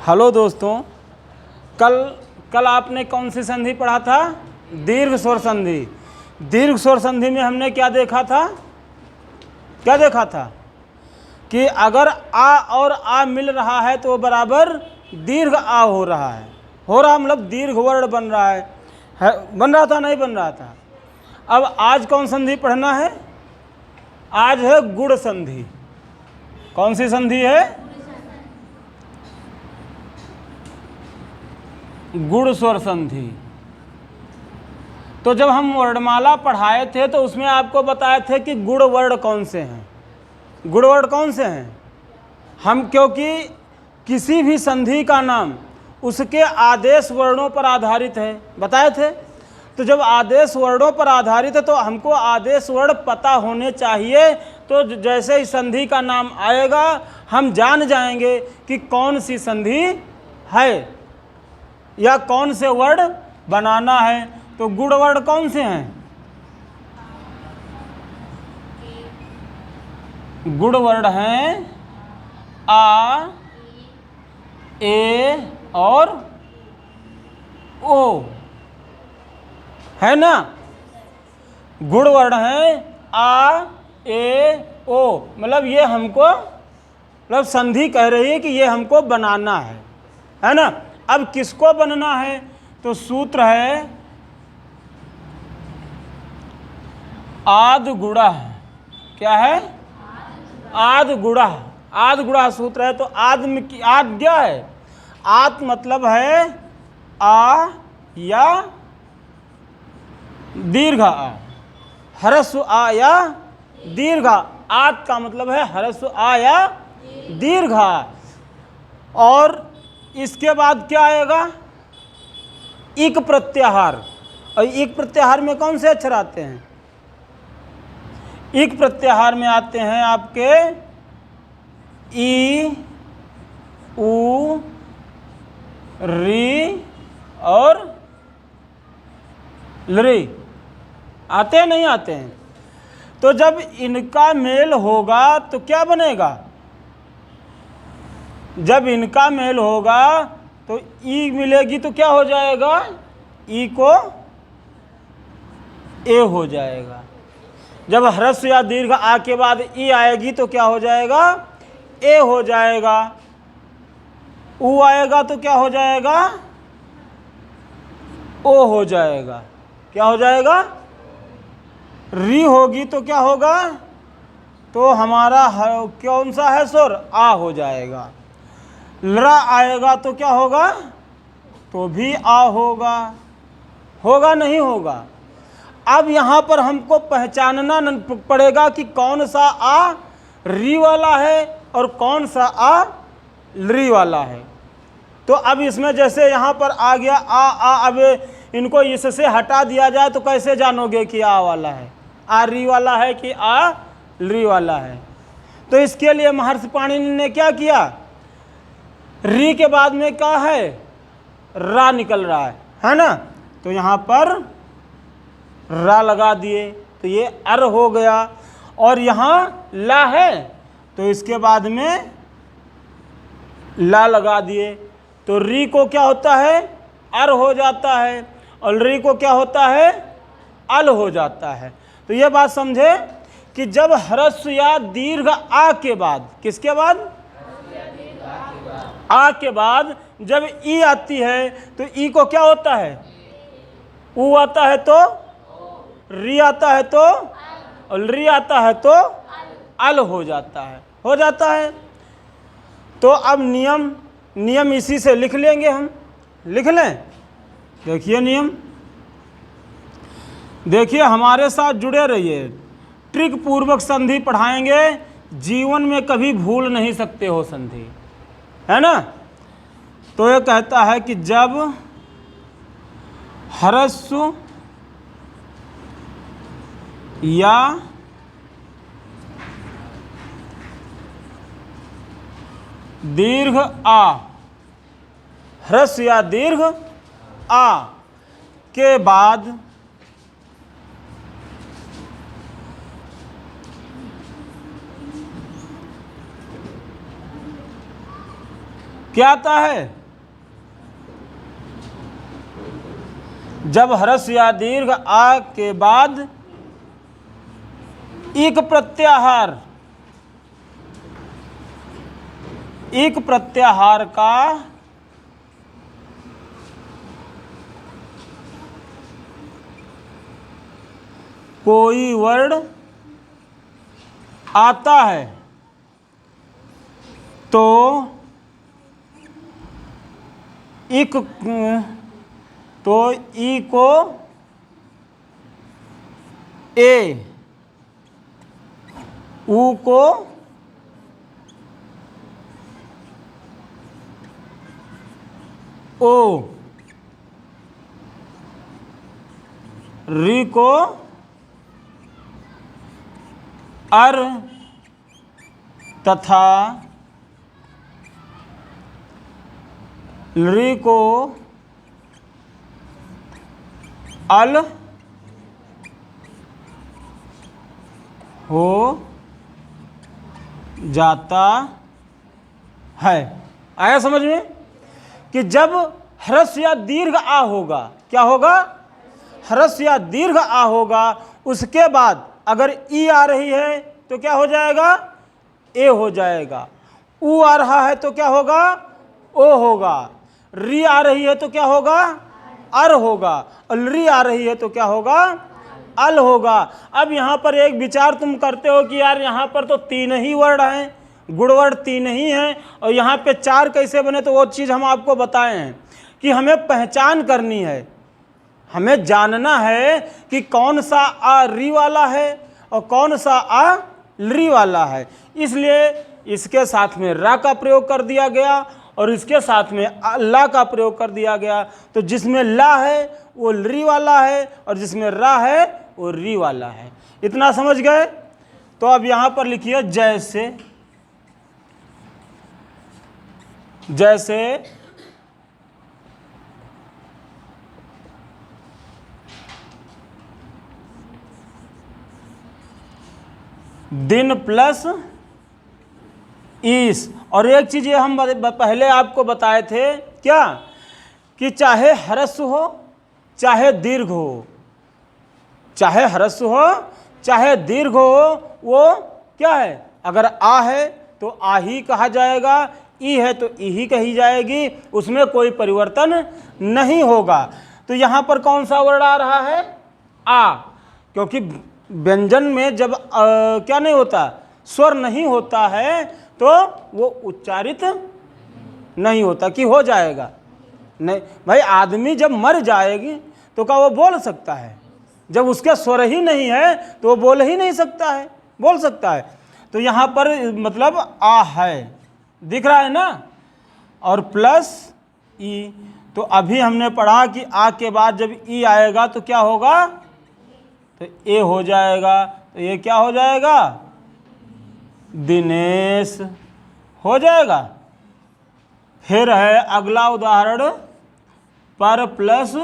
Hello दोस्तों, कल आपने कौन सी संधि पढ़ा था? दीर्घ स्वर संधि। दीर्घ स्वर संधि में हमने क्या देखा था? क्या देखा था कि अगर आ और आ मिल रहा है तो बराबर दीर्घ आ हो रहा है। हो रहा मतलब दीर्घ वर्ण बन रहा है, बन रहा था नहीं बन रहा था। अब आज कौन संधि पढ़ना है? आज है गुण संधि। कौन सी संधि है? गुण स्वर संधि। तो जब हम वर्णमाला पढ़ाए थे तो उसमें आपको बताए थे कि गुण वर्ण कौन से हैं। गुण वर्ण कौन से हैं? हम क्योंकि किसी भी संधि का नाम उसके आदेश वर्णों पर आधारित है, बताए थे। तो जब आदेश वर्णों पर आधारित है तो हमको आदेश वर्ण पता होने चाहिए। तो जैसे ही संधि का नाम आएगा हम जान जाएंगे कि कौन सी संधि है या कौन से वर्ण बनाना है। तो गुण वर्ण कौन से हैं? गुण वर्ण हैं आ, ए और ओ, है ना? गुण वर्ण हैं आ, ए, ओ। मतलब ये हमको मतलब संधि कह रही है कि ये हमको बनाना है ना? अब किसको बनना है? तो सूत्र है आद गुणा। क्या है? आद गुणा। आद गुणा सूत्र है। तो आद में की आद क्या है? आद मतलब है आ या दीर्घ आ, ह्रस्व आ या दीर्घ आ। आद का मतलब है ह्रस्व आ या दीर्घ आ। और इसके बाद क्या आएगा? इक प्रत्याहार। और इक प्रत्याहार में कौन से अक्षर आते हैं? इक प्रत्याहार में आते हैं आपके ई, उ, री और लरी। आते हैं नहीं आते हैं? तो जब इनका मेल होगा तो क्या बनेगा? जब इनका मेल होगा तो ई मिलेगी तो क्या हो जाएगा? ई को ए हो जाएगा। जब ह्रस्व या दीर्घ आ के बाद ई आएगी तो क्या हो जाएगा? ए हो जाएगा। उ आएगा तो क्या हो जाएगा? ओ हो जाएगा। क्या हो जाएगा? री होगी तो क्या होगा? तो हमारा कौन सा है स्वर? आ हो जाएगा। लरा आएगा तो क्या होगा? तो भी आ होगा। होगा नहीं होगा? अब यहाँ पर हमको पहचानना पड़ेगा कि कौन सा आ री वाला है और कौन सा आ री वाला है। तो अब इसमें जैसे यहाँ पर आ गया आ, अब इनको इससे हटा दिया जाए तो कैसे जानोगे कि आ वाला है, आ री वाला है कि आ री वाला है? तो इसके लिए महर्षि पाणिनि ने क्या किया? री के बाद में क्या है? रा निकल रहा है ना? तो यहाँ पर रा लगा दिए तो ये अर हो गया। और यहाँ ला है तो इसके बाद में ला लगा दिए तो री को क्या होता है? अर हो जाता है। और री को क्या होता है? अल हो जाता है। तो ये बात समझे कि जब ह्रस्व या दीर्घ आ के बाद, किसके बाद? आ के बाद जब ई आती है तो ई को क्या होता है? उ आता है तो री आता है तो, और री आता है तो अल हो जाता है। हो जाता है। तो अब नियम इसी से लिख लेंगे हम। लिख लें? देखिए नियम, देखिए हमारे साथ जुड़े रहिए। ट्रिक पूर्वक संधि पढ़ाएंगे, जीवन में कभी भूल नहीं सकते हो संधि, है ना? तो ये कहता है कि जब ह्रस्व या दीर्घ आ, ह्रस्व या दीर्घ आ के बाद क्या आता है? जब ह्रस्व या दीर्घ आ के बाद इक प्रत्याहार का कोई वर्ण आता है तो इक तो ई को ए, ऊ को ओ, री को अर तथा री को अल हो जाता है। आया समझ में कि जब ह्रस्व या दीर्घ आ होगा, क्या होगा? ह्रस्व या दीर्घ आ होगा, उसके बाद अगर ई आ रही है तो क्या हो जाएगा? ए हो जाएगा। ऊ आ रहा है तो क्या होगा? ओ होगा। री आ रही है तो क्या होगा? अर होगा। और री आ रही है तो क्या होगा? अल होगा। अब यहाँ पर एक विचार तुम करते हो कि यार यहाँ पर तो 3 ही वर्ण हैं, गुणवर्ण 3 ही हैं, और यहाँ पे 4 कैसे बने? तो वो चीज़ हम आपको बताए हैं कि हमें पहचान करनी है, हमें जानना है कि कौन सा आ री वाला है और कौन सा आ ली वाला है। इसलिए इसके साथ में रा का प्रयोग कर दिया गया और इसके साथ में ला का प्रयोग कर दिया गया। तो जिसमें ला है वो री वाला है और जिसमें रा है वो री वाला है। इतना समझ गए? तो अब यहाँ पर लिखिए जैसे, जैसे दिन प्लस ईस। और एक चीज़ ये हम पहले आपको बताए थे, क्या? कि चाहे ह्रस्व हो चाहे दीर्घ हो, चाहे ह्रस्व हो चाहे दीर्घ हो, वो क्या है? अगर आ है तो आ ही कहा जाएगा, ई है तो ई ही कही जाएगी, उसमें कोई परिवर्तन नहीं होगा। तो यहाँ पर कौन सा वर्ण आ रहा है? आ, क्योंकि व्यंजन में जब क्या नहीं होता, स्वर नहीं होता है तो वो उच्चारित नहीं होता। कि हो जाएगा? नहीं भाई, आदमी जब मर जाएगी तो क्या वो बोल सकता है? जब उसके स्वर ही नहीं है तो वो बोल ही नहीं सकता है, बोल सकता है। तो यहाँ पर मतलब आ है, दिख रहा है ना, और प्लस ई। तो अभी हमने पढ़ा कि आ के बाद जब ई आएगा तो क्या होगा? तो ए हो जाएगा। तो ये क्या हो जाएगा? दिनेश हो जाएगा। फिर है अगला उदाहरण, पर प्लस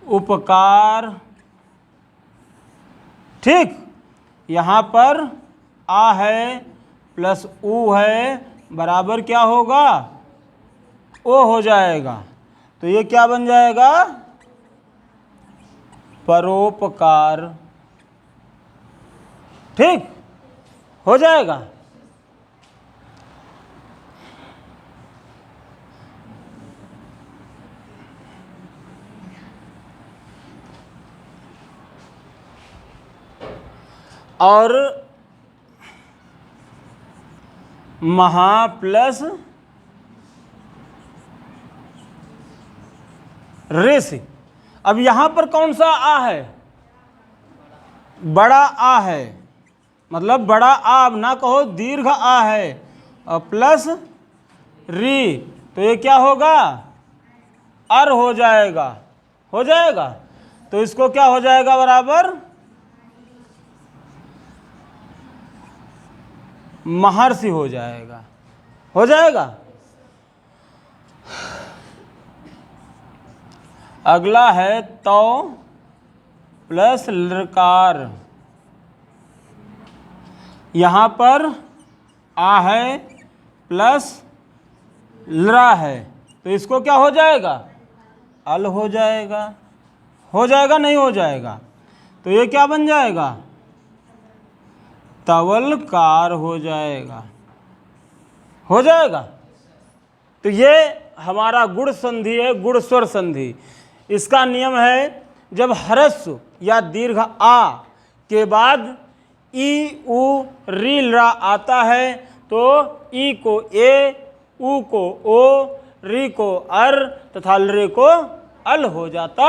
उपकार। ठीक, यहाँ पर आ है प्लस ऊ है बराबर क्या होगा? ओ हो जाएगा। तो ये क्या बन जाएगा? परोपकार। ठीक हो जाएगा। और महा प्लस ऋषि। अब यहां पर कौन सा आ है? बड़ा आ है, मतलब बड़ा आ, अब ना कहो दीर्घ आ है, और प्लस री। तो ये क्या होगा? अर हो जाएगा, हो जाएगा। तो इसको क्या हो जाएगा? बराबर महर्षि हो जाएगा, हो जाएगा। अगला है तो प्लस लकार। यहाँ पर आ है प्लस लरा है, तो इसको क्या हो जाएगा? अल हो जाएगा। हो जाएगा नहीं हो जाएगा? तो ये क्या बन जाएगा? तवलकार हो जाएगा। हो जाएगा। तो ये हमारा गुण संधि है, गुण स्वर संधि। इसका नियम है, जब ह्रस्व या दीर्घ आ के बाद ई उ री ला आता है तो ई को ए, उ को ओ, री को अर तथा रे को अल हो जाता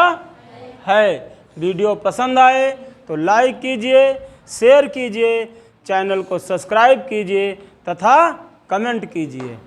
है। वीडियो पसंद आए तो लाइक कीजिए, शेयर कीजिए, चैनल को सब्सक्राइब कीजिए तथा कमेंट कीजिए।